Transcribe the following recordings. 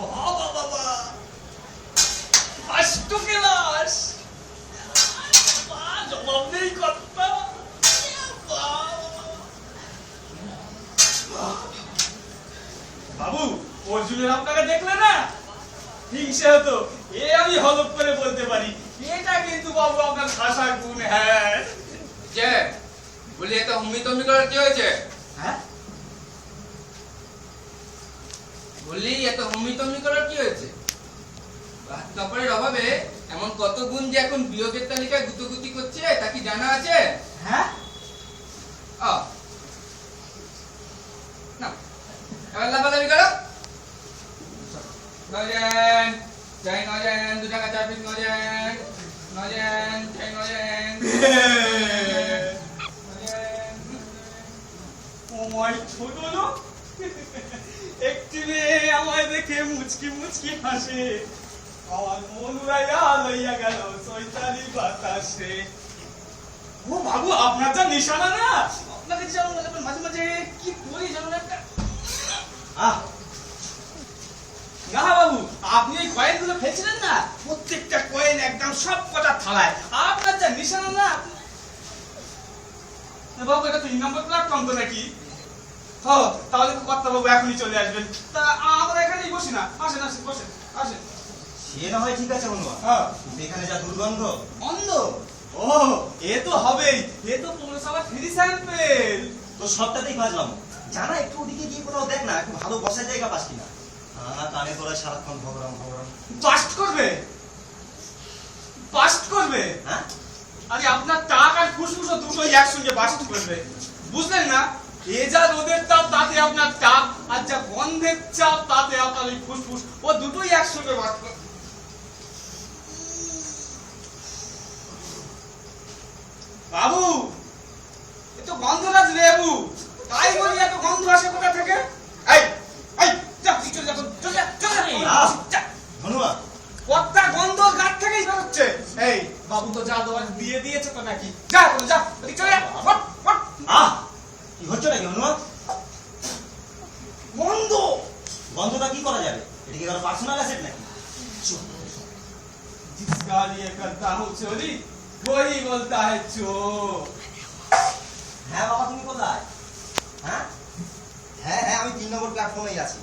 বাবা বাবা first class জবাব নেই কথা। বাবু অর্জুনের আপনাকে দেখলে না হিংসে হতো, এ আমি হলপ করে বলতে পারি। এটা কিন্তু বাবু আপনার ভাষার গুণ। হ্যাঁ যে বলি এত হুমি তমি করার কি হয়েছে? হ্যাঁ বললি এত হুমি তমি করার কি হয়েছে? ভাত কাপড়ের অভাবে এমন কত গুণ যে এখন বিয়োগের তালিকায় গুতগুতি করছে তা কি জানা আছে? হ্যাঁ না এবার লাফালাফি করো। নজেন চাই নজেন 2 টাকা 4 পিস নজেন নজেন চাই নজেন ওই ছোট লোক একটি মেয়ে আমায় দেখে মুচকি মুচকি হাসে, আমার মন উড়াইয়া লইয়া গেল চৈতালি বাতাসে। ও বাবু আপনার যা নিশানা না, আপনাকে যেমন মাঝে মাঝে কি করি যেমন একটা না বাবু, আপনি এই কয়েন গুলো ফেলছিলেন না, প্রত্যেকটা কয়েন একদম সব কটা থালায়। আপনার যা নিশানা না বাবু, এটা 3 নম্বর প্ল্যাটফর্ম তো নাকি? ও তাহলে তো কর্তা বাবু এখনই চলে আসবেন। তা আমরা এখানেই বসি না, আসেন আসেন বসেন আসেন। সে না হয় ঠিক আছে বন্ধু, হ্যাঁ কিন্তু এখানে যা দুর্গন্ধ। অন্ধ? ও এ তো হবেই, এ তো পৌরসভা ফ্রি স্যাম্পেল। তো সবটাতেই বাজলাম, জানা একটু ওদিকে গিয়ে কোথাও দেখ না, একটু ভালো বসার জায়গা পাস কিনা। কানে তোরা সারাক্ষণ ভগরাম ভগরাম। বাস্ট করবে, বাস্ট করবে। হ্যাঁ আরে আপনার টাক আর ফুসফুস দুটোই একসঙ্গে বাস্ট করবে, বুঝলেন না? এ যা রোদের তাপ তাতে আপনার টাক, আর যা গন্ধের চাপ তাতে আপনার এই ফুসফুস, ও দুটোই একসঙ্গে বাস্ট করবে। বাবু এ তো গন্ধরাজ লেবু, তাই বলি এত গন্ধ আসে কোথা থেকে? এই এই যা চল যা চল যা চল যা ধন্যবাদ। কত্তা গন্ধ গাছ থেকেই বেরোচ্ছে। এই বাবু তো যা দেওয়ার দিয়ে দিয়েছে তো নাকি, যা যা ওদিকে চলে যা। ফট ফট কি হচ্ছে নাকি হনুমান? গন্ধ, গন্ধটা কি করা যাবে? এটা কি কারো পার্সোনাল অ্যাসেট নাকি? जिसका लिए करता हूँ चोरी वही बोलता है चोर। হ্যাঁ বাবা, তুমি কোথায়? হ্যাঁ হ্যাঁ হ্যাঁ আমি 3 নম্বর প্ল্যাটফর্মেই আছি।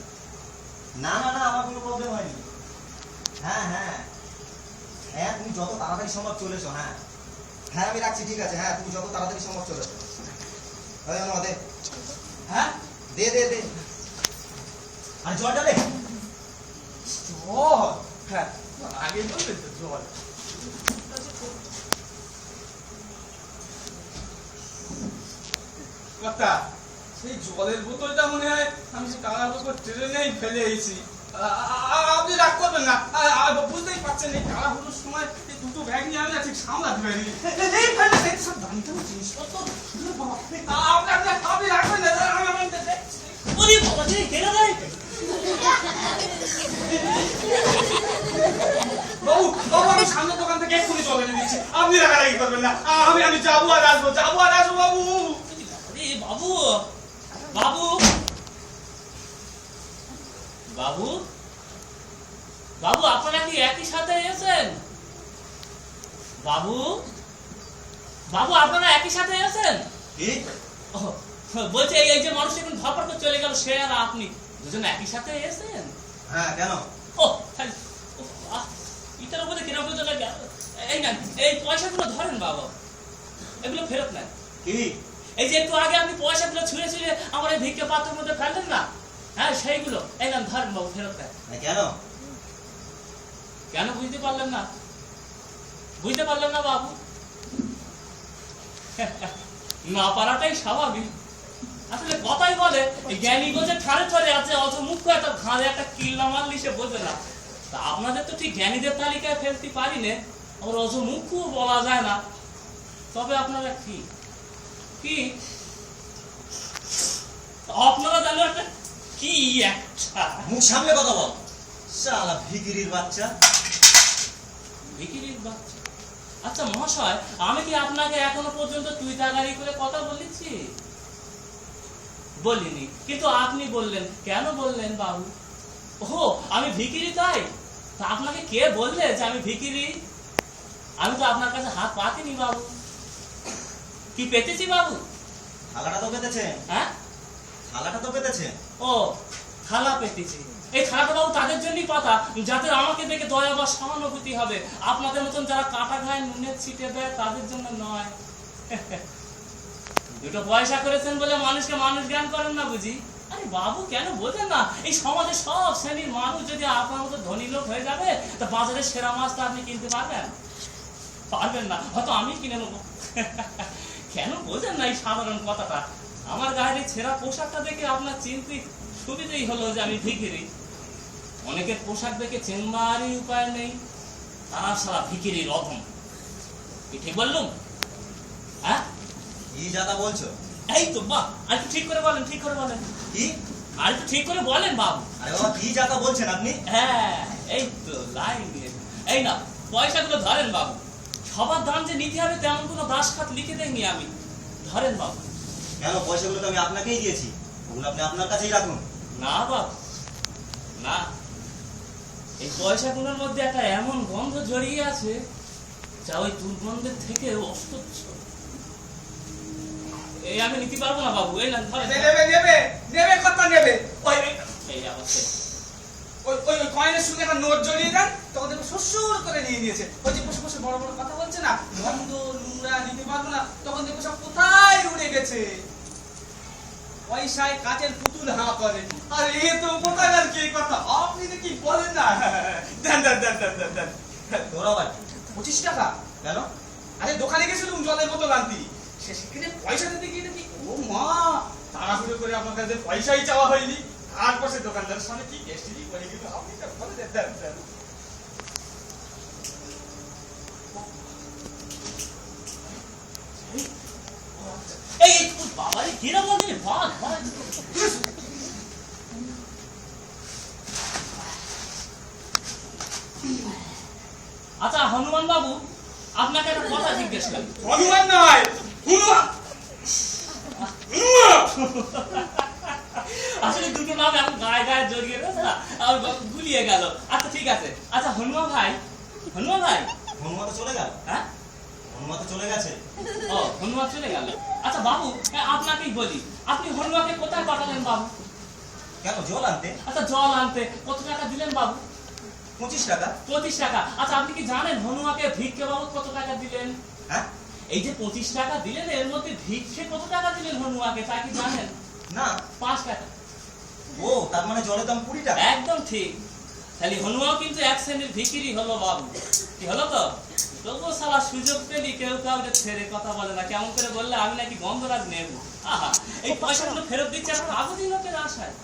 না না না, আমার কোনো প্রবলেম হয়নি। হ্যাঁ হ্যাঁ হ্যাঁ, তুমি যত তাড়াতাড়ি সম্ভব চলে এসো। হ্যাঁ হ্যাঁ আমি রাখছি, ঠিক আছে। হ্যাঁ তুমি যত তাড়াতাড়ি সম্ভব চলে এসো। দে হ্যাঁ দে দে দে। আর জলটা দে। জল? হ্যাঁ আগে বলবেন তো জল। কর্তা সেই জলের বোতলটা মনে হয় আমি সে টানার উপর ট্রেনেই ফেলে এসেছি। আপনি রাগ করবেন না, বুঝতেই পারছেন এই তাড়াহুড়োর সময় এই দুটো ব্যাগ নিয়ে আমি না ঠিক সামলাতে পারি। এই ফেলে এই সব দামি দামি জিনিসপত্র, আপনি রাখবেন না। ওরে বাবা রে, কেন রে? বাবু বাবু আমি সামনের দোকান থেকে এক্ষুনি জল এনে দিচ্ছি, আপনি রাগারাগি করবেন না। আমি যাবো আর আসবো, যাবো আর আসবো বাবু। আরে বাবু, বাবু, বাবু, বাবু আপনারা কি একই সাথে এসেছেন? বাবু, বাবু আপনারা একই সাথে এসেছেন? কি? বলছে এই যে মানুষ এখন ধরপড় করে চলে গেল, সে আর আপনি দুজন একই সাথে এসেছেন? হ্যাঁ কেন? ও ইটার উপরে কিরকম চলে গেল। এই না, এই পয়সাগুলো ধরেন বাবা, এগুলো ফেরত নেন। কি? এই যে একটু আগে আপনি পয়সাগুলো ছুঁড়ে ছুঁড়ে আমার এই ভিক্ষা পাত্রের মধ্যে ফেললেন না, হ্যাঁ সেইগুলো এই না ধরেন বাবু, ফেরত দেন। কেন? কেন বুঝতে পারলেন না? বুঝতে পারলেন না বাবু? না পারাটাই স্বাভাবিক। আসলে কথাই বলে জ্ঞানী বোঝে ঠারে ঠারে আছে, অত মুখ্য একটা ঘাড়ে একটা কিল্লা মারলি সে বোঝে না। তা আপনাদের তো ঠিক জ্ঞানীদের তালিকায় ফেলতে পারি না, আবার অত মুখ্য বলা যায় না। তবে আপনারা কি কি আপনারা জানো একটা কি একটা মুখ সামলে কথা বল, শালা ভিখিরির বাচ্চা। ভিখিরির বাচ্চা? আচ্ছা মহাশয়, আমি কি আপনাকে এখনো পর্যন্ত তুই তাগারি করে কথা বলেছি? বলিনি, কিন্তু আপনি বললেন। কেন বললেন বাবু? ও, আমি ভিখিরি তাই? তা আপনাকে কে বললে যে আমি ভিখিরি? আমি তো আপনার কাছে হাত পাতিনি বাবু। কি পেতেছি বাবু? থালাটা তো পেতেছেন, হ্যাঁ, থালাটা তো পেতেছেন। ও থালা পেতেছি। এই থালাটা বাবু তাদের জন্যই পাতা যাদের আমাকে দেখে দয়া বা সহানুভূতি হবে। আপনাদের মতন যারা কাটা খায় নুনের ছিটে দেয় তাদের জন্য নয়। দুটো পয়সা করেছেন বলে মানুষকে মানুষ জ্ঞান করেন না বুঝি? আরে বাবু কেন বোঝেন না? এই সমাজে সব শ্রেণীর মানুষ যদি আপনার মতো ধনী লোক হয়ে যাবে, তা বাজারে সেরা মাছটা আপনি কিনতে পারবেন? পারবেন না, হয়তো আমি কিনে নেবো। কেন বোঝেন না এই সাধারণ কথাটা? আমার গায়ের এই ছেঁড়া পোশাকটা দেখে আপনার চিনতে সুবিধেই হলো যে আমি ভিখিরি। অনেকের পোশাক দেখে চেনবারই উপায় নেই, তারা সারা ভিখিরি রকম। কি ঠিক বললুম? হ্যাঁ, কি যাতা বলছো? এই তো বাহ, আর একটু ঠিক করে বলেন, ঠিক করে বলেন, কি? আর একটু ঠিক করে বলেন বাবু। আরে বাবা, কি যাতা বলছেন আপনি? হ্যাঁ, এই তো লাইন দিয়ে। এই না, পয়সাগুলো ধরেন বাবু। সবার দাম যে নিতে হবে তেমন কোনো দাসখাত লিখে দেয়নি আমি। ধরেন বাবু। কেন, পয়সাগুলো তো আমি আপনাকেই দিয়েছি, ওগুলো আপনি আপনার কাছেই রাখুন। না বাবু, না, এই পয়সাগুলোর মধ্যে একটা এমন গন্ধ জড়িয়ে আছে যা ওই দুর্গন্ধের থেকে অসহ্য। এই আমি নিতে পারবো না বাবু। এই না, ধরেন। নেবে নেবে নেবে, কথা নেবে। ওই এই অবশ্যই। ওই ওই ওই কয়েনের সঙ্গে একটা নোট জড়িয়ে দেন, তখন দেখবে সুসুর করে নিয়ে নিয়েছে। ওই যে বসে বসে বড় বড় কথা বলছে না, গন্ধ নোংরা নিতে পারবো না, তখন দেখবে সব কোথায় উড়ে গেছে। পয়সায় কাচের পুতুল হাঁ করে। আর এ তো কোথাকার কি কথা, আপনি যে কি বলেন না। দেন দেন দেন দেন দেন দেন। তোরা ভাই 25 টাকা? কেন? আরে দোকানে গেছিলাম জলের বোতল আনতি, সেখানে পয়সা দিতে গিয়ে দেখি ও মা, তাড়াহুড়ো করে আমার কাছে পয়সাই চাওয়া হয়নি। তারপর সে দোকানদারের সামনে কি কেস্টি করে গেল, আপনি তো বলে দেন দেন দেন। এই বাবারে কিরা বলছিস? বাঘ বাঘ। আচ্ছা হনুমান বাবু, আপনাকে একটা কথা জিজ্ঞেস করি। হনুমান নয়, হনুমান। আসলে দুটো নাম এখন গায়ে গায়ে জড়িয়ে গেছে না, আর গুলিয়ে গেল। আচ্ছা ঠিক আছে। আচ্ছা হনুমান ভাই, হনুমান ভাই। হনুমা তো চলে গেল। হ্যাঁ, হনুমা তো চলে গেছে। ও হনুমান চলে গেল। আচ্ছা বাবু, আপনাকেই বলি, আপনি হনুমাকে কোথায় পাঠালেন বাবু? কেন, জল আনতে? আচ্ছা জল আনতে কত টাকা দিলেন বাবু? 25 টাকা। 25 টাকা। আচ্ছা আপনি কি জানেন হনুমাকে ভিক্ষে বাবদ কত টাকা দিলেন? হ্যাঁ? এই যে 25 টাকা দিলেন, এর মধ্যে ভিক্ষে কত টাকা দিলেন হনুমাকে তা কি জানেন? না। 5 টাকা। ও, তার মানে জলের দাম 20 টাকা। একদম ঠিক। তাহলে হনুমাও কিন্তু এক শ্রেণীর ভিখিরি হলো বাবু। কি হলো তো? তবুও সারা সুযোগ পেলি কেউ কাউকে ছেড়ে কথা বলে না। কেমন করে বললে আমি নাকি গন্ধরাজ নেব। আহা, এই পয়সাগুলো ফেরত দিচ্ছে আর কাগজি লোকের আশায়।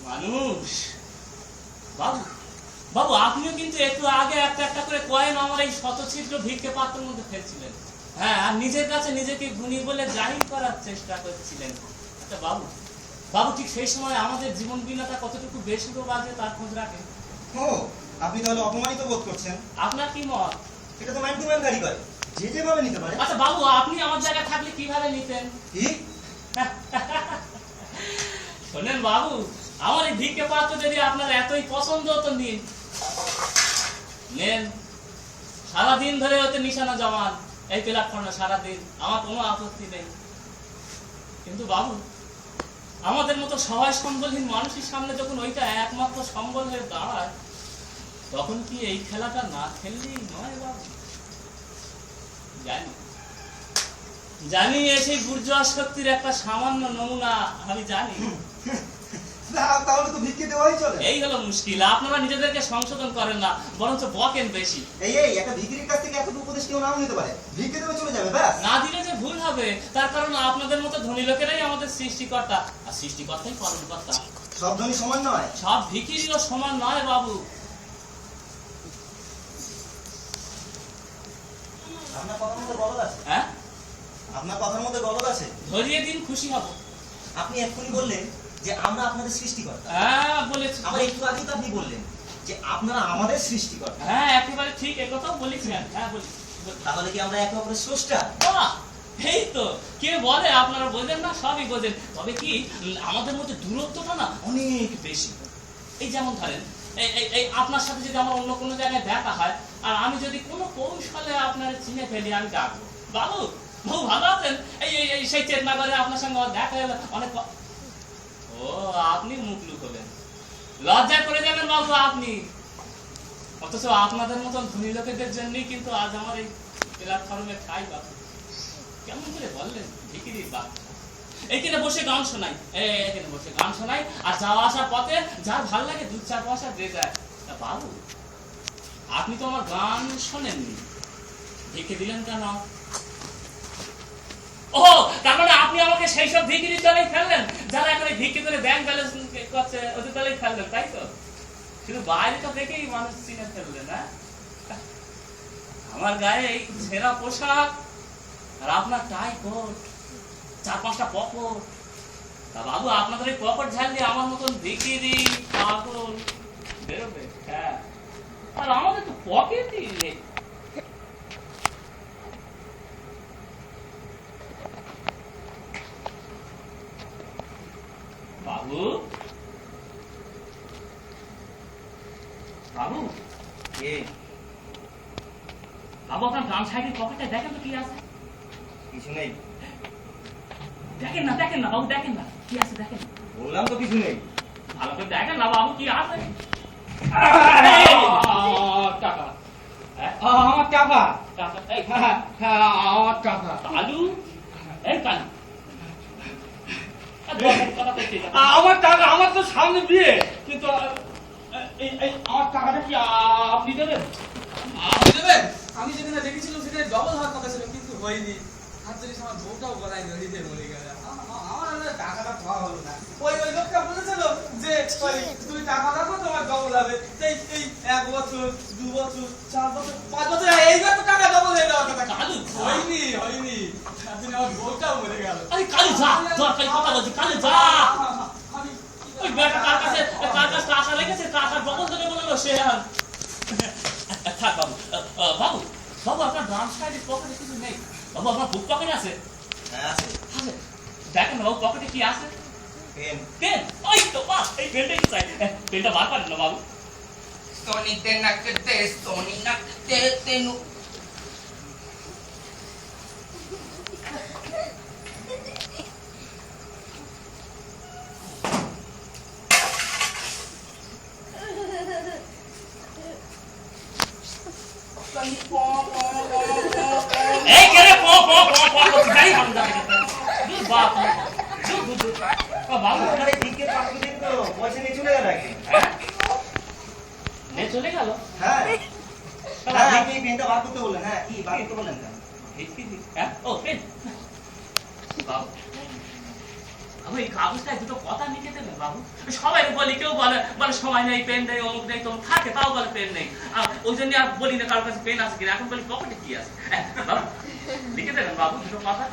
মানুষ। বাবু, বাবু আপনিও কিন্তু একটু আগে একটা একটা করে কয়েন আমার এই শতছিদ্র ভিক্ষে পাত্রের মধ্যে ফেলছিলেন। হ্যাঁ, আর নিজের কাছে নিজেকে গুণী বলে জাহির করার চেষ্টা করছিলেন। আচ্ছা বাবু, বাবু ঠিক সেই সময় আমাদের জীবন বিনাটা কতটুকু বেশি তো বাজে তার খোঁজ রাখেন। ও, আপনি তাহলে অপমানিত বোধ করছেন? আপনার কি মত? এটা তো ম্যান টু ম্যান গাড়ি করে, যে যেভাবে নিতে পারে। আচ্ছা বাবু, আপনি আমার জায়গায় থাকলে কিভাবে নিতেন? কি? শোনেন বাবু, আমার এই ভিক্ষে পাত্র যদি আপনার এতই পছন্দ হতো নিন, নেন। সারাদিন ধরে হতে নিশানা জমান এই প্ল্যাটফর্মে, সারাদিন আমার কোনো আপত্তি নেই। কিন্তু বাবু, আমাদের মতো সহায় সম্বলহীন মানুষের সামনে যখন ওইটা একমাত্র সম্বল হয়ে দাঁড়ায়, তখন কি এই খেলাটা না খেললেই নয় বাবু? জানি, জানি সেই বুর্জোয়া শক্তির একটা সামান্য নমুনা আমি জানি। না, তাহলে তো ভিক্ষে দেওয়াই চলে। এই হলো মুশকিল, আপনারা নিজেদেরকে সংশোধন করেন না, বরঞ্চ বকেন বেশি। এই একটা ভিখিরির কাছ থেকে এত উপদেশ কেউ নাও নিতে পারে? ভিক্ষে দেবে চলে যাবে ব্যাস। না দিলে যে ভুল হবে, তার কারণ আপনাদের মতো ধনী লোকেরাই আমাদের সৃষ্টিকর্তা, আর সৃষ্টিকর্তাই পালনকর্তা। সব ধনী সমান নয়। সব ভিখিরিও সমান নয় বাবু। আপনার কথার মধ্যে গলদ আছে। হ্যাঁ, আপনার কথার মধ্যে গলদ আছে। ধরিয়ে দিন, খুশি হব। আপনি এক্ষুনি বললেন যে আমরা আপনাদের সৃষ্টিকর্তা। হ্যাঁ বলেছি। আবার একটু আগে তো আপনি বললেন যে আপনারা আমাদের সৃষ্টিকর্তা। হ্যাঁ একেবারে ঠিক, একথাও বলেছিলেন। হ্যাঁ বলি। তাহলে কি আমরা একে অপরের স্রষ্টা? বাহ, এই তো কে বলে আপনারা বোঝেন না, সবই বোঝেন। তবে কি আমাদের মধ্যে দূরত্বটা না অনেক বেশি। এই যেমন ধরেন এই আপনার সাথে যদি আমার অন্য কোনো জায়গায় দেখা হয়, আর আমি যদি কোনো কৌশলে আপনার চিনে ফেলি, আমি ডাকবো, বাবু বাবু ভালো আছেন? এই সেই চেতনাগরে আপনার সঙ্গে আমার দেখা হলো অনেক। ও আপনি মুখ লুকোলেন, লজ্জায় পড়ে যাবেন বাবু আপনি। অথচ আপনাদের মতন ধনী লোকেদের জন্যই কিন্তু আজ আমার এই প্ল্যাটফর্মে ঠাই বাবু। কেমন করে বললেন ভিখিরির বাচ্চা। এইখানে বসে গান শোনাই, এখানে বসে গান শোনাই, আর যাওয়া আসার পথে যার ভালো লাগে 2-4 পয়সা দিয়ে যায়। তা বাবু আপনি তো আমার গান শোনেননি, লিখে দিলেন কেন? ও তার মানে আপনি আমাকে সেই সব ভিখিরির দলেই ফেললেন যারা এখন ভিক্ষি করে ব্যাংক ব্যালেন্স করছে, ওদের দলেই ফেললেন, তাই তো? শুধু বাইরেটা দেখেই মানুষ চিনে ফেললেন। হ্যাঁ, আমার গায়ে এই ছেঁড়া পোশাক আর আপনার টাই কোট, 4-5টা পকেট। তা বাবু আপনাদের এই পকেট ঝাড়লে আমার মতন ভিখিরি পাগল বেরোবে? হ্যাঁ, আর আমাদের তো পকেটই নেই। বাবু বাবু কে? বাবু আপনার গান সাইডের পকেটে দেখেন তো কি আছে। কিছু নেই। দেখেন না বাবু, দেখেন না কি আছে, দেখেন। বললাম তো কিছু নেই। ভালো করে দেখেন না বাবু কি আছে। টাকা, আমার টাকা, টাকা, এই আমার টাকা, কালু, এই কালু, কথা কইতে যা। আমার টাকা। আমার তো সামনে বিয়ে, কিন্তু এই আমার টাকাটা কি আপনি দেবেন? আপনি দেবেন? আমি যেখানে রেখেছিলাম সেখানে ডবল হওয়ার কথা ছিল, কিন্তু হয়নি। আর যদি আমার বউটাও গলায় নদীতে মরে গেল, আমার টাকাটা পাওয়া হলো না। ওই লোকটা বলেছিল যে তুমি টাকা রাখো তোমার ডবল হবে। এই 1 বছর 2 বছর 4 বছর 5 বছর এইবার তো টাকা ডবল হয়ে যাওয়ার কথা। কালু, হয়নি। আপনি আমার বউটাও মরে গেল। আরে কালু যা, দরকারি কথা বলছি, কালু যা। ওই বেটা কার কাছে টাকা লেগেছে, টাকার ডবল ধরে বললো সে। আর থাক বাবু, বাবু বাবু আপনার ডান সাইডের পকেটে কিছু নেই বাবু? আপনার বুক পকেটে আছে? হ্যাঁ আছে। আছে, দেখেন না বাবু পকেটে কি আছে। পেন। পেন, ওই তো বাহ, এই পেনটাই তো চাই। পেনটা বার করেন না বাবু। সোনিতে নাকতে সোনি নাকতে তেনু। এই কেরে পো যাই আমি যাই। বাপ বাবু আপনার এই ভিক্ষের পাঁচশো দিন তো পয়সা নিয়ে চলে গেল একদিন। নে চলে গেল। হ্যাঁ হ্যাঁ, আপনি এই পেনটা বার করতে বললেন। হ্যাঁ, কি বার করতে বললেন কেন? হ্যাঁ, ও পেন বাবু। বাবু এই কাগজটায় দুটো কথা লিখে দেবেন বাবু। সবাই বলি, কেউ বলে সময় নেই, পেন নেই, অমুক নেই, তমুক থাকে, তাও বলে পেন নেই। আর ওই জন্য আর বলি না কারোর কাছে পেন আছে কিনা। এখন বলি পকেটে কি আছে। বাবু লিখে দেবেন বাবু দুটো কথা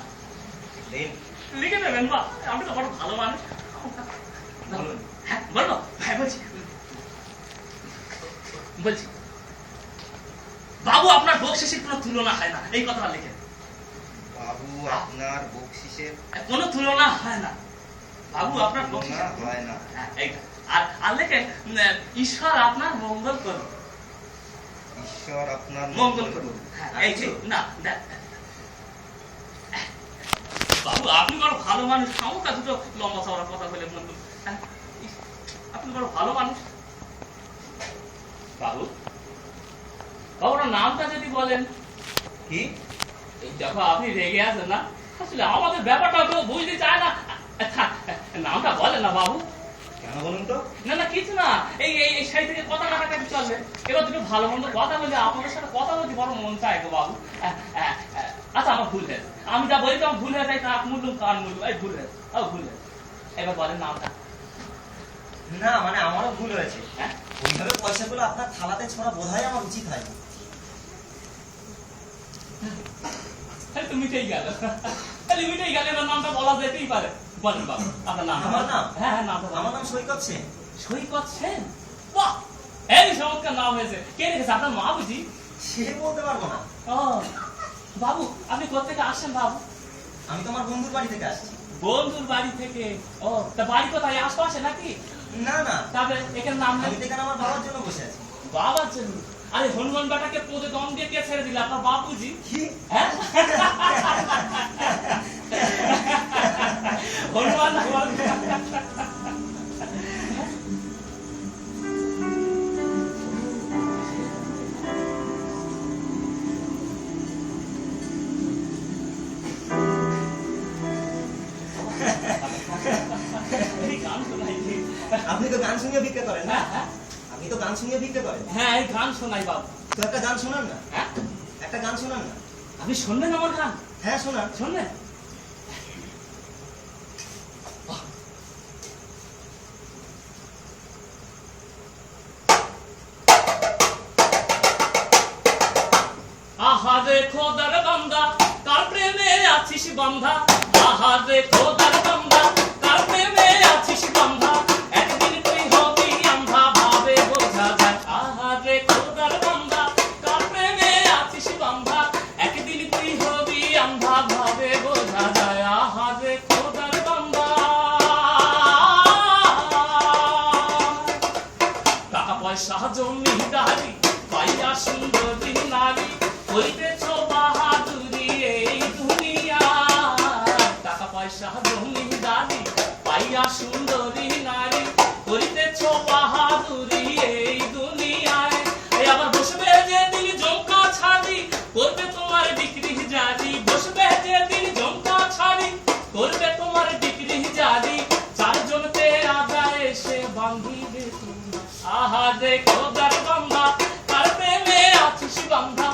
দিন। লিখে দেবেন বা। আমি তো বড় ভালো মানুষ। বলুন। হ্যাঁ বলবো, হ্যাঁ বলছি বলছি বাবু আপনার বকশিসের কোনো তুলনা হয় না, এই কথাটা লিখে। বাবু আপনার বকশিসের কোনো তুলনা হয় না বাবু, আপনার তুলনা বকশিসের হয় না। হ্যাঁ এইটা। আর লেখেন ঈশ্বর আপনার মঙ্গল করুন। ঈশ্বর আপনার মঙ্গল করুন। হ্যাঁ এই যে, না দেখ বাবু আপনি বড় ভালো মানুষ। খামোকা দুটো লম্বা চওড়া কথা বলে বলুন। হ্যাঁ, আপনি বড় ভালো মানুষ বাবু। বাবু ওনার নামটা যদি বলেন। কি? এই দেখো আপনি রেগে আছেন না, আসলে আমাদের ব্যাপারটা কেউ বুঝতে চায় না। নামটা বলেন না বাবু। কেন বলুন তো? না কিছু না, এই এই সেই থেকে কথা কাটাকাটি চলবে। এবার দুটো ভালো মন্দ কথা বলে আপনাদের সাথে কথা বলতে বড় মন চায় গো বাবু। আচ্ছা আমার ভুল হয়েছে, আমি যা বলি তো আমার ভুল হয়ে যায়। কাক মুলুম কান মুলুম, এই ভুল হয়েছে, ভুল হয়েছে। এবার বলেন নামটা। না মানে আমারও ভুল হয়েছে। হ্যাঁ, ওইভাবে পয়সাগুলো আপনার থালাতে ছোড়া বোধহয় আমার উচিত হয়নি। তো মিটেই গেল, তাহলে মিটেই গেল। এবার নামটা বলা যেতেই পারে। বলেন বাবু আপনার নাম। আমার নাম? হ্যাঁ হ্যাঁ নামটা। আমার নাম সৈকত সেন। সৈকত সেন, বাহ এই চমৎকার নাম হয়েছে। কে রেখেছে? আপনার মা বুঝি? সে বলতে পারবো না। ও বাবু আপনি কোথা থেকে আসছেন বাবু? আমি তোমার বন্ধুর বাড়ি থেকে আসছি। বন্ধুর বাড়ি থেকে? ও, তা বাড়ি কোথায়, আশপাশে নাকি? না না, তবে এখানে নাম আমি নেই? তো এখানে আমার বাবার জন্য বসে আছি। বাবার জন্য? আরে হনুমান বেটাকে পদে দম দিয়ে কে ছেড়ে দিলে? আপনার বাপুজি? কি? হ্যাঁ? হনুমান এই গান শোনাই জি। আপনি তো গান শুনিয়ে ভিক্ষা করেন না? হ্যাঁ, হ্যাঁ। আপনি তো গান শুনিয়ে ভিক্ষা করেন। হ্যাঁ, এই গান শোনাই বাবু। তো একটা গান শোনান না, হ্যাঁ? একটা গান শোনান না। আপনি শুনবেন আমার গান? হ্যাঁ শোনান। শুনবেন? আহারে খোদার বান্দা, কার প্রেমে আছিস বান্ধা? আহারে খোদার বান্দা, কার প্রেমে আছিস বান্ধা? একদিন তুই হবি আন্ধা, ভাবে বোঝা যায়। আহারে খোদার বান্দা, কার প্রেমে আছিস বান্ধা? একদিন তুই হবি আন্ধা, ভাবে বোঝা যায়। আহারে খোদার বান্দা। টাকা পয়সা জমিদারি পাইয়া সুন্দরী নারী, করিতেছ বাহাদুরি এই দুনিয়া। টাকা পয়সা জমিদারি পাইয়া সুন্দরী নারী, করিতেছ বাহাদুরি এই দুনিয়ায়। এই আবার বসবে যেদিন জমকা ছাড়ি, করবে তোমার বিক্রি জারি। বসবে যেদিন জমকা ছাড়ি, করবে তোমার বিক্রি জারি। চারজনকে আদায় এসে বান্ধিবে তোমরা। আহা দেখো দার বান্ধা, কার প্রেমে আছিস বান্ধা?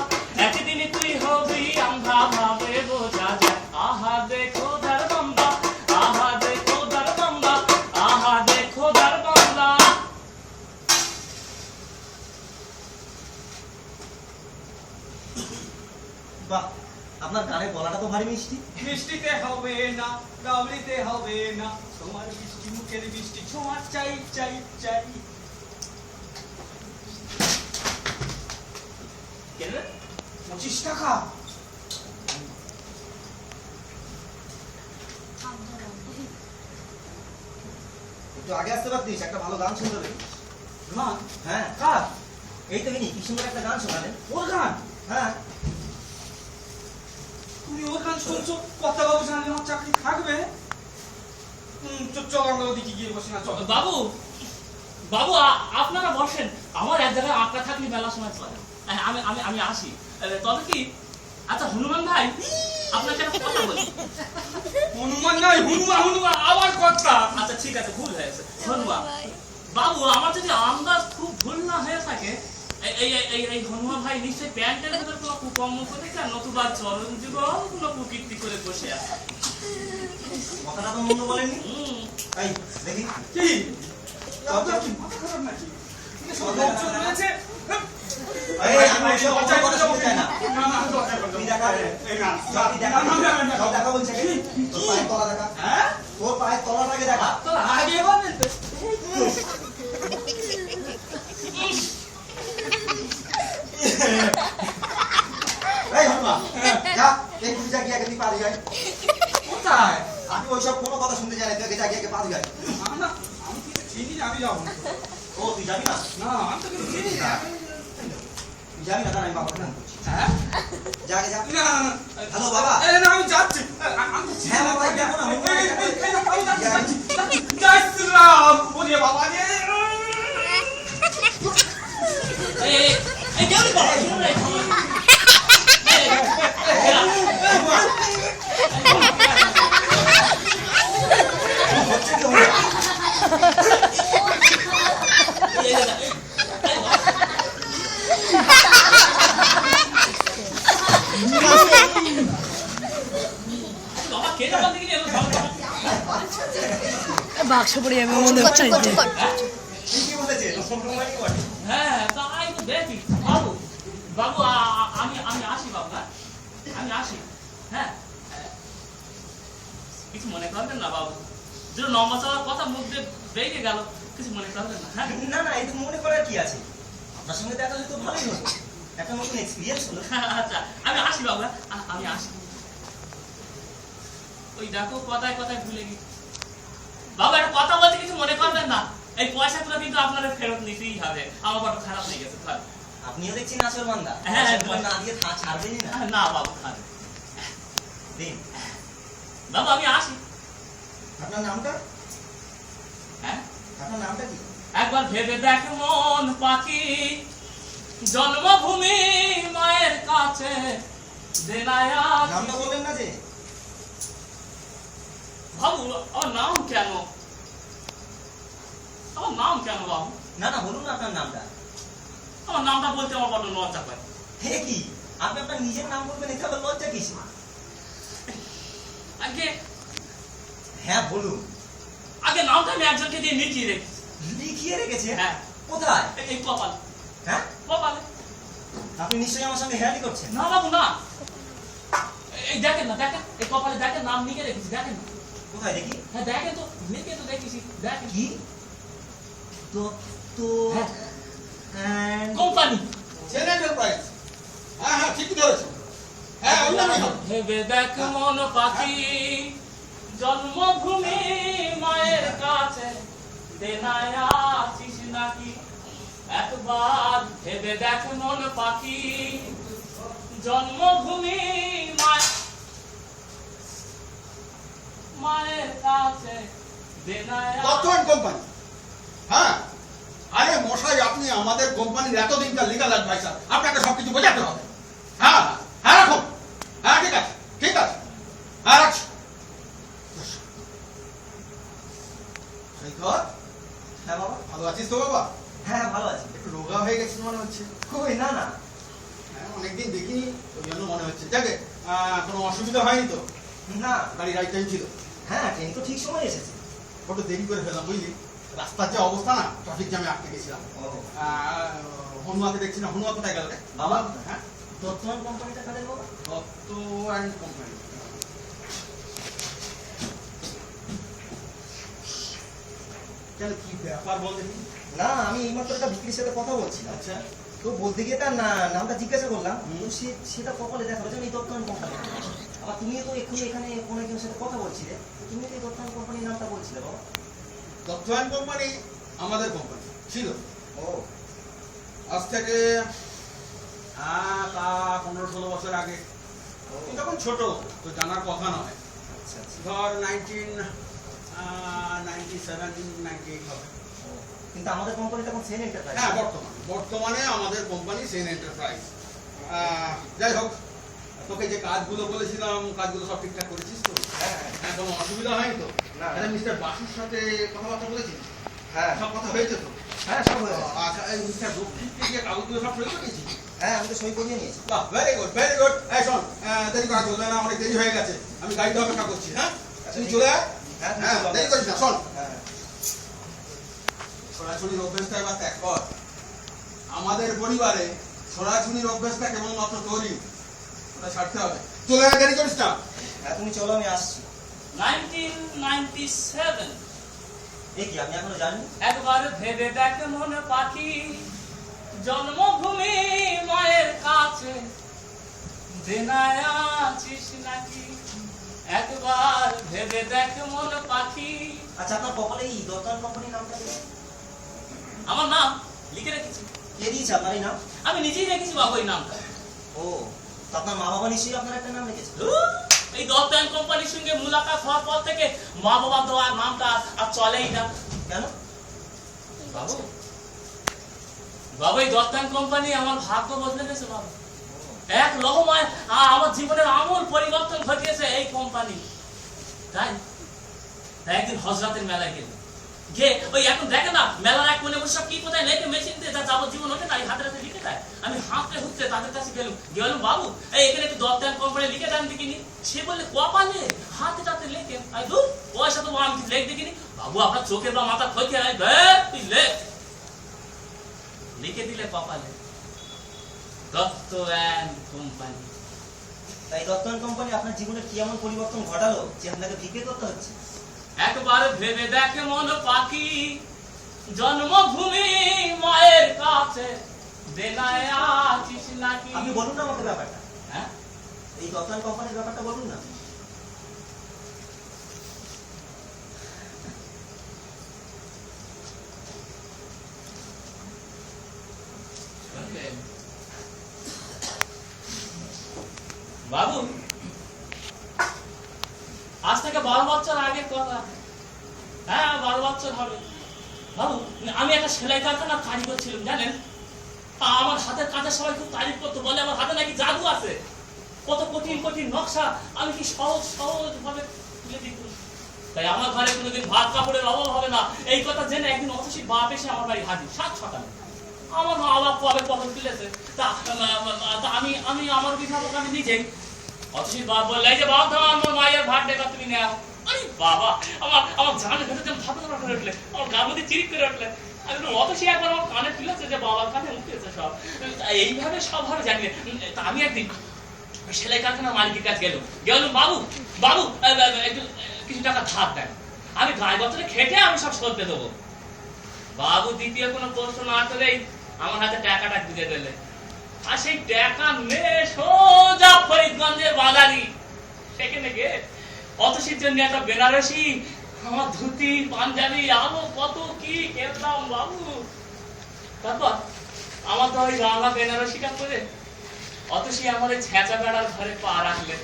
একদিন তুই হবি আন্ধা, ভাবে বোঝা যায়। আহা দেখো দার বান্ধা, আহা দেখো দার বান্ধা, আহা দেখো দার বান্ধা। বাহ, আপনার গানের গলাটা তো ভারী মিষ্টি। মিষ্টিতে হবে না, গাবলিতে হবে না, তোমার মিষ্টি মুখের মিষ্টি ছোঁয়া চাই চাই চাই। কেন রে? 25 টাকা। একটু আগে আসতে পারতিস, একটা ভালো গান শুনতে পেতিস। গান? হ্যাঁ, কার? এই তো কি সুন্দর একটা গান শোনালেন। ওর গান? হ্যাঁ, তুমি ওর গান শুনছো? কর্তা বাবু জানলে আমার চাকরি থাকবে? চল আমরা ওদিকে গিয়ে বসি না, চল। বাবু, বাবু আপনারা বসেন, আমার এক জায়গায় আঁকা থাকলে মেলা সময় চলে। আমি আমি আমি আসি। তবে কি, আচ্ছা হনুমান ভাই, আপনাকে একটা কথা বলি। হনুমান নয়, হনুমা, হনুমা আবার কর্তা। আচ্ছা ঠিক আছে, ভুল হয়েছে। হনুমান বাবু, আমার যদি আন্দাজ খুব ভুল না হয়ে থাকে, এই হনুমান ভাই নিশ্চয়ই প্যান্টের ভেতর কোনো কুকর্ম করেছে, আর নতুবা চরণ যুগল কোনো কুকীর্তি করে বসে আছে। কথাটা তো মন্দ বলেননি। এই দেখি কি? আপনার কি মাথা খারাপ নাকি? সব লোকজন রয়েছে। এই, আমি ওইসব কথা শুনতে চাই না। না, না, দরকার পড়বে না। তুই দেখা। এই না, সব তুই দেখা। না, না, না, না। সব দেখা বলছে কি? তোর পায়ের তলা দেখা। হ্যাঁ? তোর পায়ের তলাটাকে দেখা। তো আগে বলেন তো। এই হনুমা, যা, এই তুই যা গিয়ে আগে তুই পা ধুই আয়। কোথায়? আমি ওইসব কোনো কথা শুনতে চাই না, তুই আগে যা গিয়ে পা ধুই আয়। না, না, আমি কিছু চিনি না, আমি যাবো না। ও, তুই যাবি না? না, আমি তো কিছু চিনি না। তুই যাবি না, দাঁড়া, আমি বাবাকে ফোন করছি। হ্যাঁ? যা আগে যা। না, না, না। হ্যালো, বাবা। এই না, আমি যাচ্ছি। আমি তো চিনি হ্যাঁ, না। বাবা, যাবো না, এই, এই, এই, এই, আমি যাচ্ছি, যাচ্ছি। যাই। জয় শ্রীরাম। ওরে বাবা রে। এই কেমন বাবা, শুনুন না, হচ্ছে কি হলো? বাবা কে যাবার দিকে নিয়ে এলো? বাক্স পড়ে যাবে মনে হচ্ছে তুই কি বলেছে? তোর সম্পর্ক কি বলে? হ্যাঁ, তাই তো দেখি। বাবু, বাবু আমি আমি আসি বাবু, হ্যাঁ? আমি আসি। হ্যাঁ, কিছু মনে করবেন না বাবু, যে লম্বা চলার কথা মুখ দিয়ে বেরিয়ে গেল, কিছু মনে করবেন না। হ্যাঁ, না না, এই তো মনে করার কি আছে? আপনার সঙ্গে দেখা হলে তো ভালোই হলো, একটা নতুন এক্সপিরিয়েন্স হলো। আচ্ছা আমি আসি বাবু, হ্যাঁ? আমি আসি। ওই দেখো কথায় কথায় ভুলে গেছি। বাবা একটা কথা বলতে কিছু মনে করবেন না, এই পয়সাগুলো কিন্তু আপনাদের ফেরত নিতেই হবে, আমার বড় খারাপ হয়ে গেছে। খান। আপনিও দেখছি নাচর বান্দা। হ্যাঁ, পয়সাগুলো না দিয়ে ছাড়বেনই না। না বাবু খান। দিন। বাবু আমি আসি। আপনার নামটা? হ্যাঁ, আপনার নামটা কি? একবার ভেবে দেখ মন পাখি, জন্মভূমি মায়ের কাছে দেনায়া। নামটা বলবেন না যে? বাবু আমার নাম কেন, আমার নাম কেন বাবু? না না, বলুন না আপনার নামটা। আমার নামটা বলতে আমার বড় লজ্জা পায়। হে কি, আপনি আপনার নিজের নাম বলবেন, এটা আবার লজ্জা কিসে? আগে হ্যাঁ বলুন। আগে নামটা আমি একজনকে দিয়ে লিখিয়ে রেখেছি। লিখিয়ে রেখেছে? হ্যাঁ। কোথায়? এই কপাল, হ্যাঁ, কপালে। আপনি নিশ্চয়ই আমার সঙ্গে হেয়ালি করছেন। না বাবু না, এই দেখেন না, দেখেন এই কপালে দেখেন নাম লিখে রেখেছি, দেখেন না। কোথায় দেখি? হ্যাঁ দেখেন তো, লিখে তো দেখেছি, দেখেন। কি? দত্ত হ্যাঁ। and company. সেন এন্টারপ্রাইজ। হ্যাঁ হ্যাঁ, ঠিকই ধরেছো। হ্যাঁ, ওই নামই হবে। ভেবে দেখ মন পাখি, জন্মভূমি মায়ের কাছে দেনায় আছিস নাকি। একবার ভেবে দেখ মন পাখি, জন্মভূমি মায়ের কাছে দেনায়। Dutta and company. হ্যাঁ, আরে মশাই, আপনি আমাদের কোম্পানির এতদিনকার লিগাল অ্যাডভাইসার, আপনাকে সবকিছু বোঝাতে হবে। হ্যাঁ হ্যাঁ, রাখুন। হ্যাঁ ঠিক আছে, ঠিক আছে। হ্যাঁ রাখছি। সৈকত, হ্যাঁ বাবা। ভালো আছিস তো বাবা? হ্যাঁ ভালো আছি। একটু রোগা হয়ে গেছিস মনে হচ্ছে। কই না না। হ্যাঁ, অনেকদিন দেখিনি, ওই জন্য মনে হচ্ছে। যাকে কোনো অসুবিধা হয়নি তো? না। গাড়ি রাইট টাইম ছিল? হ্যাঁ, ট্রেন তো ঠিক সময় এসেছে। বড্ড দেরি করে ফেললাম বুঝলি, রাস্তার যে অবস্থা না, ট্রাফিক জ্যামে আটকে গেছিলাম। ও হনুমাকে দেখছি না, হনুমা কোথায় গেল রে? বাবা। হ্যাঁ, দত্ত and কোম্পানিটা কাদের বাবা? Dutta and company. কেন, কি ব্যাপার বল দেখি? না, আমি এইমাত্র একটা বিক্রির সাথে কথা বলছিলাম। আচ্ছা, তো বলতে গিয়ে তার নামটা জিজ্ঞাসা করলাম, তো সেটা কপালে দেখালো যে আমি এই দত্ত and কোম্পানি। আবার তুমিও তো এক্ষুনি এখানে কোনো একজনের সাথে কথা বলছিলে, তো তুমি তো এই দত্ত and কোম্পানির নামটা বলছিলে বাবা। দত্ত অ্যান্ড কোম্পানি আমাদের কোম্পানি ছিল ও আজ থেকে তা 15-16 বছর আগে। তুই তখন ছোট, তো জানার কথা নয়। আচ্ছা আচ্ছা। ধর 1997-98 হবে। ও, কিন্তু আমাদের কোম্পানিটা এখন সেন এন্টারপ্রাইজ। হ্যাঁ, বর্তমানে আমাদের কোম্পানি সেন এন্টারপ্রাইজ। যাই হোক, তোকে যে কাজগুলো বলেছিলাম, কাজগুলো সব ঠিকঠাক করেছিস তো? হ্যাঁ হ্যাঁ হ্যাঁ, কোনো অসুবিধা হয়নি তো? না। আরে মিস্টার বাসুর সাথে কথাবার্তা বলেছিস? হ্যাঁ সব কথা হয়েছে তো? হ্যাঁ, সব হয়ে গেছে। আচ্ছা, এই মিস্টার রক্ষিতকে গিয়ে কাগজগুলো সব সই করেছিস? হ্যাঁ, আমি তো সই করিয়ে নিয়েছি। বাহ, ভেরি গুড, ভেরি গুড। এই শোন, দেরি করা চলবে না, অনেক দেরি হয়ে গেছে, আমি গাড়িতে অপেক্ষা করছি। হ্যাঁ, তুই চলে আয়। হ্যাঁ, তুমি হ্যাঁ, চলো। দেরি করিস না। শোন, হ্যাঁ হ্যাঁ। ছোড়াছুড়ির অভ্যেসটা এবার ত্যাগ কর। আমাদের পরিবারে ছোড়াছুড়ির অভ্যেসটা কেবলমাত্র তোরই, ওটা ছাড়তে হবে। চলে আয়, দেরি করিস না। হ্যাঁ, তুমি চলো, আমি আসছি। 1997। এ কি, আপনি এখনো জানেন? একবার ভেবে দেখ মন পাখি, জন্মভূমি মায়ের কাছে দেনায় আছিস নাকি। একবার ভেবে দেখ মন পাখি। আচ্ছা, আপনার কপালে এই দত্ত and কোম্পানির নামটা দিয়েছে? আমার নাম লিখে রেখেছি, কে দিয়েছে আপনার এই নাম? আমি নিজেই রেখেছি বাবু এই নামটা। ও, তো আপনার মা বাবা নিশ্চয়ই আপনার একটা নাম রেখেছে। ধুর, এই দত্ত অ্যান্ড কোম্পানির সঙ্গে মুলাকাত হওয়ার পর থেকে মা বাবা তো আর নামটা আর চলেই না। কেন? বাবু বাবু এই দত্ত অ্যান্ড কোম্পানি আমার ভাগ্য বদলে গেছে বাবু। এক লহমায় আমার জীবনের আমূল পরিবর্তন ঘটিয়েছে এই কোম্পানি। তাই একদিন হজরতের মেলায় গেল, গিয়ে ওই এখন দেখে না মেলার এক কোণে বসে সব কি কোথায় লেখে মেশিন দিয়ে তার যাবজ্জীবন ওঠে তাই হাতে হাতে লিখে দেয়। আমি হাঁটতে হুঁটতে তাদের কাছে গেলাম বাবু এই এখানে একটু দত্ত অ্যান্ড কোম্পানি লিখে দেন দেখিনি। সে বললে কপালে হাতে টাতে লেখেন, আমি দূর পয়সা তো আমি লেখ দেখিনি। বাবু আপনার চোখের বা মাথার ক্ষতি হয়, তুই লেখ। লিখে দিলে কপালে দত্ত অ্যান্ড কোম্পানি। তাই দত্ত and কোম্পানি আপনার জীবনে কি এমন পরিবর্তন ঘটালো যে আপনাকে বিক্রি করতে হচ্ছে? একবার ভেবে দেখে মন পাখি, জন্মভূমি মায়ের কাছে দেনায় আছিস নাকি। আপনি বলুন না আমাকে ব্যাপারটা। হ্যাঁ, এই দত্ত and কোম্পানির ব্যাপারটা বলুন না। বাবু, আজ থেকে 12 বছর আগের কথা। হ্যাঁ, 12 বছর হবে। বাবু, আমি একটা সেলাই কারখানার কারিগর ছিলাম, জানেন? আমার হাতের কাজের সবাই খুব তারিফ করতো, বলে আমার হাতে নাকি জাদু আছে। কত কঠিন কঠিন নকশা আমি কি সহজ সহজ ভাবে তুলে দিত। তাই আমার ঘরে কোনোদিন ভাত কাপড়ের অভাব হবে না, এই কথা জেনে একদিন অতসীর বাপ এসে আমার বাড়ি হাজির 7 সকালে। আমার মা বাপ কবে কখন তুলেছে তা আমি আমি আমার অভিভাবক আমি নিজেই। অতসীর বাপ বললে, এই যে বাবা, আমার মায়ের ভাত ডেকা তুমি নেও। আরে বাবা, আমার জানের ভেতর যেন ভাত করে উঠলে, আমার গার মধ্যে চিরিক করে উঠলে। আমি অতসী একবার আমার কানে তুলেছে যে বাবার কানে উঠেছে সব। এইভাবে সব ভাবে জানি। তা আমি একদিন সেলাই কারখানার মালিকের কাছে গেলাম, বাবু বাবু একটু কিছু টাকা ধার দেন, আমি গায়ে বছরে খেটে আমি সব শোধ দিয়ে দেবো। বাবু দ্বিতীয় কোনো প্রশ্ন না করেই আমার হাতে টাকাটা দিয়ে দিলে। আর সেই টাকা নিয়ে সোজা ফরিদগঞ্জের বাজারি, সেখানে গিয়ে অতসীর জন্য একটা বেনারসি, আমার ধুতি পাঞ্জাবি আরো কত কি কিনলাম বাবু। তারপর আমার তো ওই রাঙা বেনারসিটা করে অতসী আমার ওই ছেঁচা বেড়ার ঘরে পা রাখলে।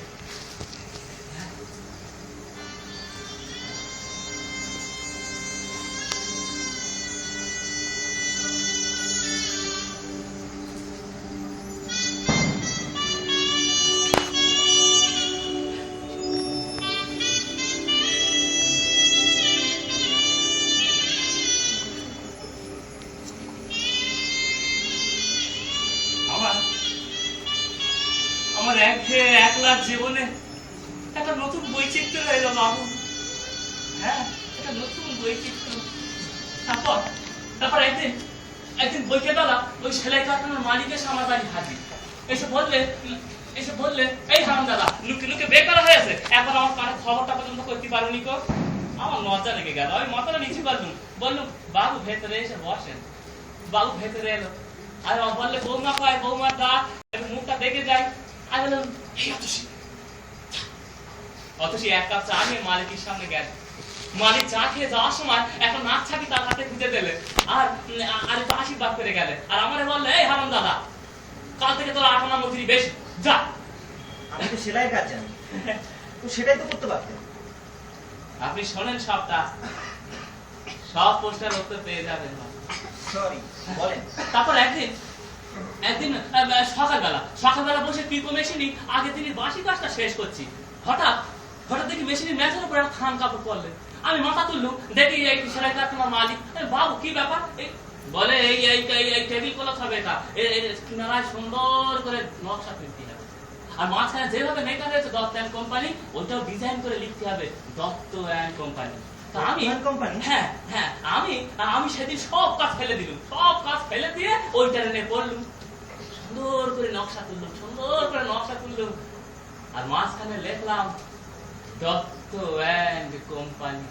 আমার একলা জীবনে একটা নতুন বৈচিত্র্য এলো বাবু। হ্যাঁ, একটা নতুন বৈচিত্র্য। তারপর একদিন বৈকেলবেলা ওই সেলাই কারখানার মালিকের আমার বাড়ি হাজির। এসে বললে, এই হারাম দাদা, লুকে লুকে বেকার হয়েছে, এখন আমার কানে খবরটা পর্যন্ত করতে পারোনি কো। আমার লজ্জা লেগে গেল, আমি মাথাটা নিচু করলুম, বললুম বাবু ভেতরে এসে বসেন। বাবু ভেতরে এলো, আর বললে বৌমা পায়, বৌমার ডাক, মুখটা দেখে যাই। আমি বললাম, অতসী এক কাপ চা নিয়ে মালিকের সামনে গেল। মালিক চা খেয়ে যাওয়ার সময় একটা নাক ছাকি তার হাতে খুঁজে দিলে, আর একটু আশীর্বাদ করে গেলে। আর আমারে বললে, এই হারাম দাদা, কাল থেকে তোর 8 আনা মজুরি বেশি, যা। আমি তো সেলাই কাজ জানি, তো সেটাই তো করতে পারতেন। আপনি শোনেন সবটা, সব প্রশ্নের উত্তর পেয়ে যাবেন। সরি, বলেন। তারপর একদিন সকালবেলা বসে পিকো মেশিনই আগের দিনের বাসি কাজটা শেষ করছি। হঠাৎ দেখি মেশিনের মেঝের উপর একটা থান কাপড় পড়লে। আমি মাথা তুললুম, দেখি এই সেলাই কারখানার মালিক। বাবু কি ব্যাপার? বলে এই টেবিল ক্লথ হবে, এটা কিনারায় সুন্দর করে নকশা ফিরতে হবে, আর মাঝখানে যেভাবে নেটা হয়েছে দত্ত অ্যান্ড কোম্পানি, ওইটাও ডিজাইন করে লিখতে হবে দত্ত অ্যান্ড কোম্পানি। হ্যাঁ, আমি সেদিন সব কাজ ফেলে দিলুম, সব কাজ ফেলে দিয়ে ওইটা নিয়ে পড়লুম, সুন্দর করে নকশা তুললুম, আর মাঝখানে লিখলাম দত্ত অ্যান্ড কোম্পানি।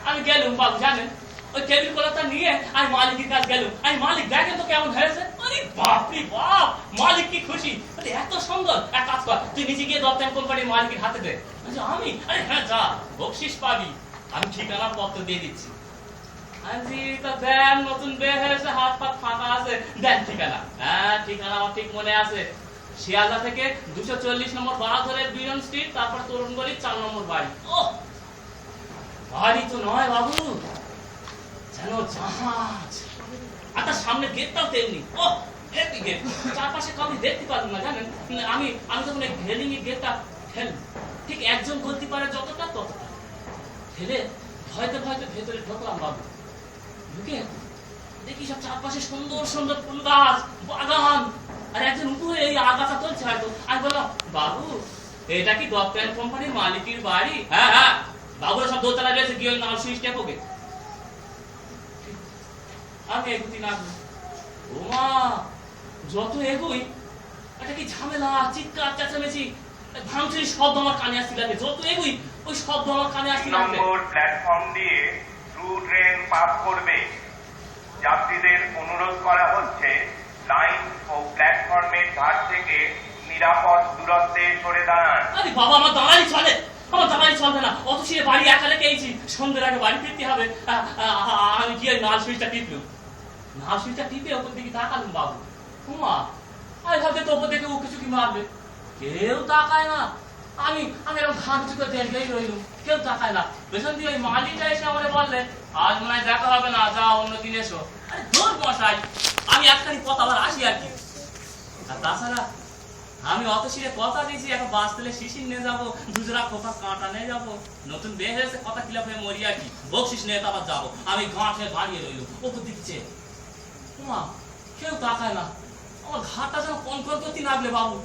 আমি গেলুম বাবু, জানেন, ওই টেবিল কলারটা নিয়ে আমি মালিকের কাছে গেলুম। আমি মালিক, দেখেন তো কেমন হয়েছে। আরে বাপরে বাপ, মালিক কি খুশি, এত সুন্দর। এক কাজ কর, তুই নিজে গিয়ে দত্ত অ্যান্ড কোম্পানির মালিকের হাতে দে। আমি, আরে হ্যাঁ যা, বকশিস পাবি, আমি ঠিকানা পত্র দিয়ে দিচ্ছি। দেন, নতুন বের হয়েছে, হাত পাত ফাঁকা আছে, দেন ঠিকানা। হ্যাঁ, ঠিকানা আমার ঠিক মনে আছে, শিয়ালদা থেকে 240 নম্বর বাহাদুরের বিরন স্ট্রিট, তারপর তরুণগড়ির 4 নম্বর বাড়ি। ও বাড়ি তো নয় বাবু, যেন জাহাজ। আর তার সামনে গেটটাও তেমনি, ও হেভি গেট, চারপাশে কাউকে দেখতে পারলাম না, জানেন। আমি যখন এই রেলিং এর গেটটা ফেললাম, ঠিক একজন গলতি পারে যতটা ততটা ফেলে ভয়তে ভেতরে ঢোকলাম বাবু। ঢুকে দেখি সব চারপাশে সুন্দর সুন্দর ফুল গাছ, বাগান, আর একজন উপরে এই আগাছা চলছে হয়তো। আমি বললাম, বাবু এটা কি দত্ত অ্যান্ড কোম্পানির মালিকের বাড়ি? হ্যাঁ, বাবুরা সব দোতলা রয়েছে, গিয়ে নাও সুইচ টেপোগে। আমি এগুতি না, ওমা যত এগোই এটা কি ঝামেলা, চিৎকার চেঁচামেচি, ভাঙচুরি শব্দ আমার কানে আসতে লাগে। যত এগোই ওই শব্দ আমার কানে আসতে লাগে। প্ল্যাটফর্ম দিয়ে থ্রু ট্রেন পাস করবে, যাত্রীদের অনুরোধ করা হচ্ছে লাইন ও প্ল্যাটফর্মের ধার থেকে নিরাপদ দূরত্বে সরে দাঁড়ান। আরে বাবা, আমার দাঁড়াই চলবে না, অত সে বাড়ি একা রেখেছি, সন্ধ্যের আগে বাড়ি ফিরতে হবে। আমি গিয়ে নাল সুইচটা টিপলুম, নার্সিটা টিপে ওপর দিকে তাকালুম বাবু, উমা আমি ভাবতে তো ওপর দেখে ও কিছু কি মারবে, কেউ তাকায় না। আমি এরকম ঘা কিছু করে দেখলেই রইলুম, কেউ তাকায় না। পেছন দিয়ে ওই মালিকটা এসে আমাকে বললে, আজ মনে হয় দেখা হবে না, যা অন্য দিন এসো। আরে ধর মশাই, আমি একখানি কথা আবার আসি আর কি। আর তাছাড়া আমি অত শিরে কথা দিয়েছি, এখন বাস তেলে শিশির নিয়ে যাবো, দুজরা খোপা কাঁটা নিয়ে যাবো, নতুন বিয়ে হয়েছে কথা খিলাফ হয়ে মরি আর কি, বকশিস নিয়ে তো আবার যাবো। আমি গাঁটে দাঁড়িয়ে রইলুম ওপর দিচ্ছে, উমা কেউ তাকায় না। আমার ঘাটটা যেন কন করতে লাগলে বাবু,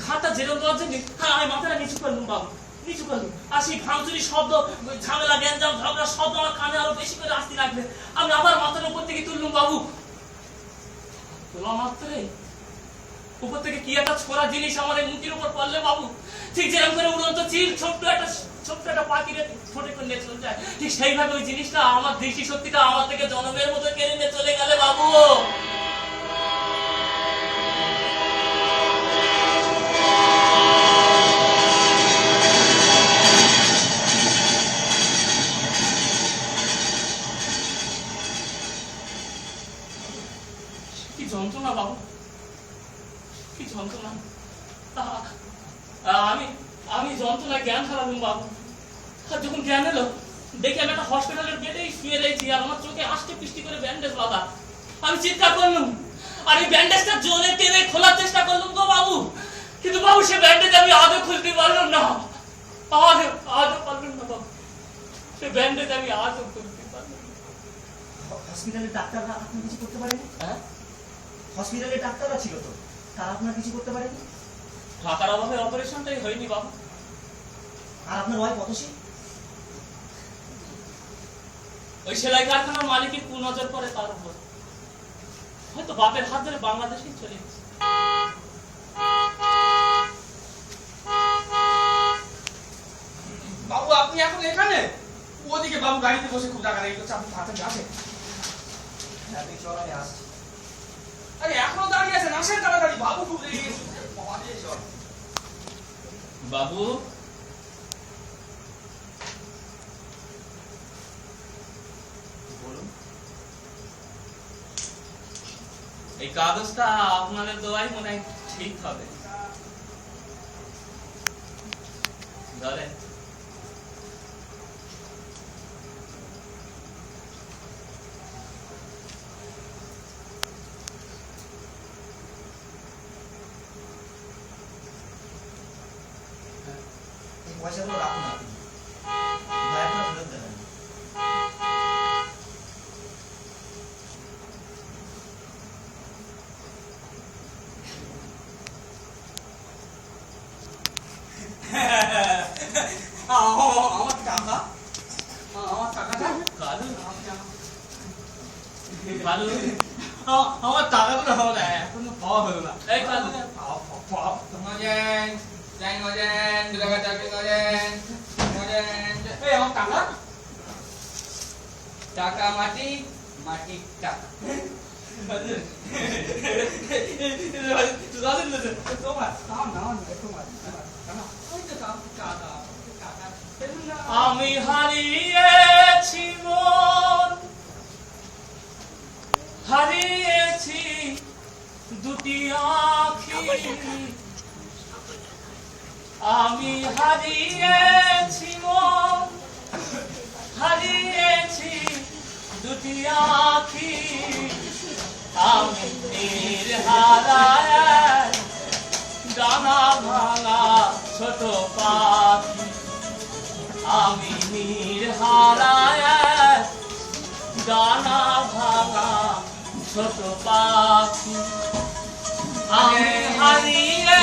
ঘাটটা যেরকম দেওয়ার জন্য আমি মাথাটা নিচু করলুম বাবু, নিচু করলুম। আর সেই ভাঙচুরি শব্দ, ঝামেলা গ্যাঞ্জাম ঝগড়া শব্দ আমার কানে আরো বেশি করে আসতে লাগলে আমি আবার মাথার উপর থেকে তুললুম বাবু। তোলা মাত্রে উপর থেকে কি একটা ছোড়া জিনিস আমার এই মুখের উপর পড়লে বাবু, ঠিক যেরকম করে উড়ন্ত চিল ছোট্ট একটা পাখিরে ছোটে করে নিয়ে চলে যায়, ঠিক সেইভাবে ওই জিনিসটা আমার দৃষ্টি শক্তিটা আমার থেকে জনমের মতো কেড়ে নিয়ে চলে গেলে বাবু। কি যন্ত্রণা বাবু, কি যন্ত্রণা। আমি যন্ত্রণা জ্ঞান হারালুম বাবু। আর যখন জ্ঞান এলো দেখি আমি একটা হসপিটালের বেডেই শুয়ে রয়েছি, আর আমার চোখে আষ্টে পৃষ্টি করে ব্যান্ডেজ বাঁধা। আমি চিন্তা করলুম, আর এই ব্যান্ডেজটা জোরে টেনে খোলার চেষ্টা করলুম গো বাবু, কিন্তু বাবু সে ব্যান্ডেজ আমি আদৌ খুলতে পারলাম না, আদৌ পারলাম না বাবু, সে ব্যান্ডেজ আমি আদৌ খুলতে পারলাম না। হসপিটালের ডাক্তাররা আপনার কিছু করতে পারেনি? হ্যাঁ, হসপিটালের ডাক্তাররা ছিল তো, তারা আপনার কিছু করতে পারেনি? টাকার অভাবে অপারেশনটাই হয়নি বাবু। আর আপনার ওয়াইফ অতসী? ওই সেলাই কারখানার মালিকের কুনজর করে তার উপর, হয়তো বাপের হাত ধরে বাংলাদেশেই চলে গেছে। বাবু আপনি এখন এখানে? ওদিকে বাবু গাড়িতে বসে খুব টাকা রেখে আপনি তাড়াতাড়ি আসেন। হ্যাঁ তুই চল, আমি আসছি। আরে এখনো দাঁড়িয়ে আছেন, আসেন তাড়াতাড়ি, বাবু খুব রেগে গেছে। বাবা দিয়ে চল। বাবু বলুন। এই কাগজটা আপনাদের দোয়াই মনে হয় ঠিক হবে, ধরেন। এই পয়সাগুলো রাখুন আপনি, দয়া করে ফেরত দেবেন। আমার টাকা, আমার টাকাটা, কালু কালু আমার টাকাগুলো হলো না, এখনো পাওয়া হলো না। এই কালু নজেন, যাই নজেন, দুটাকা চাকরি নজেন, নজেন। এই আমার টাকা, টাকা মাটি, মাটি টাকা। আমি হারিয়েছি মন, হারিয়েছি দুটি আঁখি, আমি হারিয়েছি মন, হারিয়েছি দুটি আঁখি, আমি নির্হারায় ডানা ভাঙা ছোট পাখি, আমি নির্হারায় ডানা ভাঙা ছোট পাখি, আমি হারিয়ে